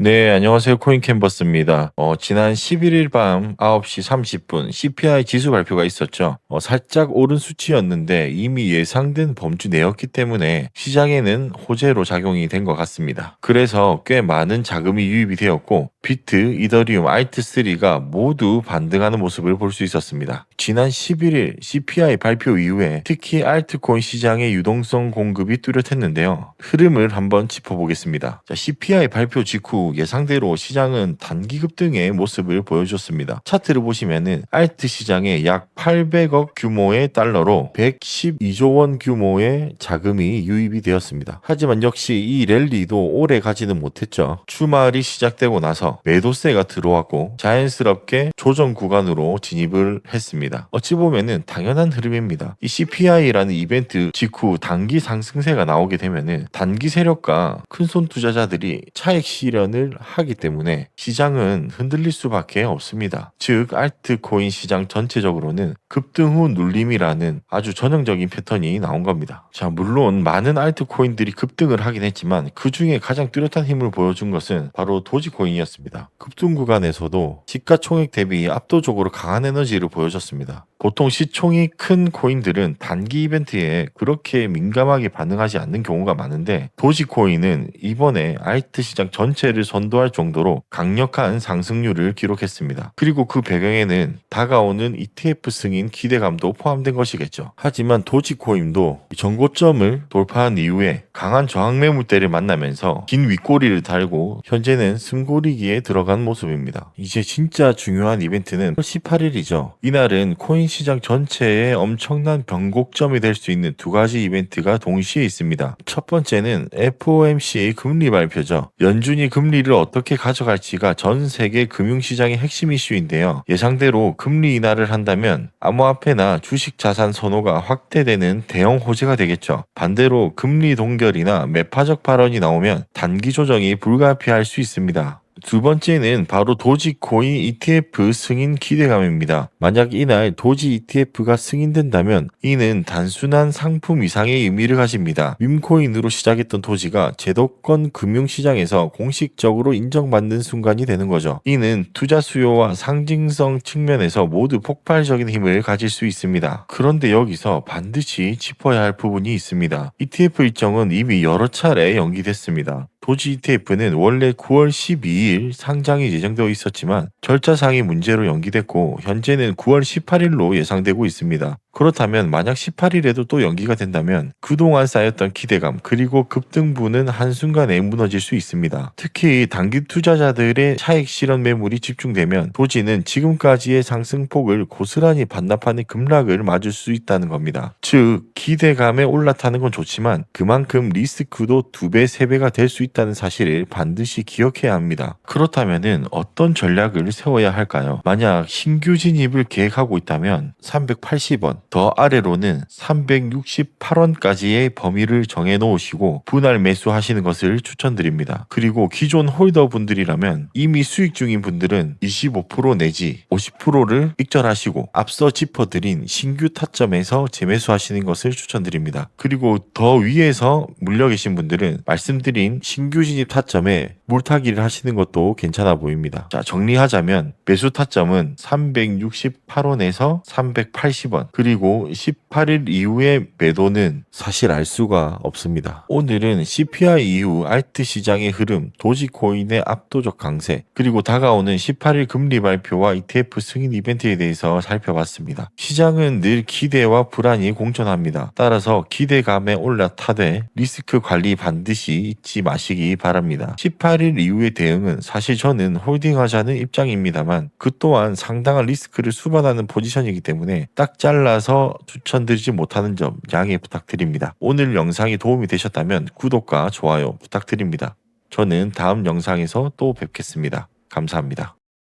네, 안녕하세요. 코인캔버스입니다. 지난 11일 밤 9시 30분 CPI 지수 발표가 있었죠. 살짝 오른 수치였는데 이미 예상된 범주 내였기 때문에 시장에는 호재로 작용이 된 것 같습니다. 그래서 꽤 많은 자금이 유입이 되었고 비트, 이더리움, 알트3가 모두 반등하는 모습을 볼 수 있었습니다. 지난 11일 CPI 발표 이후에 특히 알트코인 시장의 유동성 공급이 뚜렷했는데요. 흐름을 한번 짚어보겠습니다. 자, CPI 발표 직후 예상대로 시장은 단기 급등의 모습을 보여줬습니다. 차트를 보시면은 알트 시장에 약 800억 규모의 달러로 112조 원 규모의 자금이 유입이 되었습니다. 하지만 역시 이 랠리도 오래 가지는 못했죠. 주말이 시작되고 나서 매도세가 들어왔고 자연스럽게 조정 구간으로 진입을 했습니다. 어찌 보면은 당연한 흐름입니다. 이 CPI라는 이벤트 직후 단기 상승세가 나오게 되면은 단기 세력과 큰손 투자자들이 차익 실현을 하기 때문에 시장은 흔들릴 수밖에 없습니다. 즉 알트코인 시장 전체적으로는 급등 후 눌림이라는 아주 전형적인 패턴이 나온 겁니다. 자, 물론 많은 알트코인들이 급등을 하긴 했지만 그 중에 가장 뚜렷한 힘을 보여준 것은 바로 도지코인이었습니다. 급등 구간에서도 시가총액 대비 압도적으로 강한 에너지를 보여줬습니다. 보통 시총이 큰 코인들은 단기 이벤트에 그렇게 민감하게 반응하지 않는 경우가 많은데 도지코인은 이번에 알트 시장 전체를 선도할 정도로 강력한 상승률을 기록했습니다. 그리고 그 배경에는 다가오는 ETF 승인 기대감도 포함된 것이겠죠. 하지만 도지코인도 전고점을 돌파한 이후에 강한 저항 매물대를 만나면서 긴 윗꼬리를 달고 현재는 숨고리기에 들어간 모습입니다. 이제 진짜 중요한 이벤트는 18일이죠. 이날은 코인 시장 전체에 엄청난 변곡점이 될 수 있는 두 가지 이벤트가 동시에 있습니다. 첫 번째는 FOMC의 금리 발표죠. 연준이 금리를 어떻게 가져갈지가 전 세계 금융시장의 핵심 이슈인데요. 예상대로 금리 인하를 한다면 암호화폐나 주식 자산 선호가 확대되는 대형 호재가 되겠죠. 반대로 금리 동결이나 매파적 발언이 나오면 단기 조정이 불가피할 수 있습니다. 두 번째는 바로 도지코인 ETF 승인 기대감입니다. 만약 이날 도지 ETF가 승인된다면 이는 단순한 상품 이상의 의미를 가집니다. 밈코인으로 시작했던 도지가 제도권 금융시장에서 공식적으로 인정받는 순간이 되는 거죠. 이는 투자 수요와 상징성 측면에서 모두 폭발적인 힘을 가질 수 있습니다. 그런데 여기서 반드시 짚어야 할 부분이 있습니다. ETF 일정은 이미 여러 차례 연기됐습니다. 도지 ETF는 원래 9월 12일 상장이 예정되어 있었지만 절차상의 문제로 연기됐고 현재는 9월 18일로 예상되고 있습니다. 그렇다면 만약 18일에도 또 연기가 된다면 그동안 쌓였던 기대감 그리고 급등분은 한순간에 무너질 수 있습니다. 특히 단기 투자자들의 차익 실현 매물이 집중되면 도지는 지금까지의 상승폭을 고스란히 반납하는 급락을 맞을 수 있다는 겁니다. 즉 기대감에 올라타는 건 좋지만 그만큼 리스크도 2배, 3배가 될 수 있다는 사실을 반드시 기억해야 합니다. 그렇다면 어떤 전략을 세워야 할까요? 만약 신규 진입을 계획하고 있다면 380원, 더 아래로는 368원까지의 범위를 정해 놓으시고 분할 매수하시는 것을 추천드립니다. 그리고 기존 홀더분들이라면 이미 수익 중인 분들은 25% 내지 50%를 익절하시고 앞서 짚어드린 신규 타점에서 재매수하시는 것을 추천드립니다. 그리고 더 위에서 물려 계신 분들은 말씀드린 신규 진입 타점에 물타기를 하시는 것도 괜찮아 보입니다. 자, 정리하자면 매수 타점은 368원에서 380원 그리고 18일 이후의 매도는 사실 알 수가 없습니다. 오늘은 CPI 이후 알트 시장의 흐름, 도지코인의 압도적 강세, 그리고 다가오는 18일 금리 발표와 ETF 승인 이벤트에 대해서 살펴봤습니다. 시장은 늘 기대와 불안이 공존합니다. 따라서 기대감에 올라타되 리스크 관리 반드시 잊지 마시기 바랍니다. 18일 이후의 대응은 사실 저는 홀딩하자는 입장입니다만 그 또한 상당한 리스크를 수반하는 포지션이기 때문에 딱 잘라서 추천드리지 못하는 점 양해 부탁드립니다. 오늘 영상이 도움이 되셨다면 구독과 좋아요 부탁드립니다. 저는 다음 영상에서 또 뵙겠습니다. 감사합니다.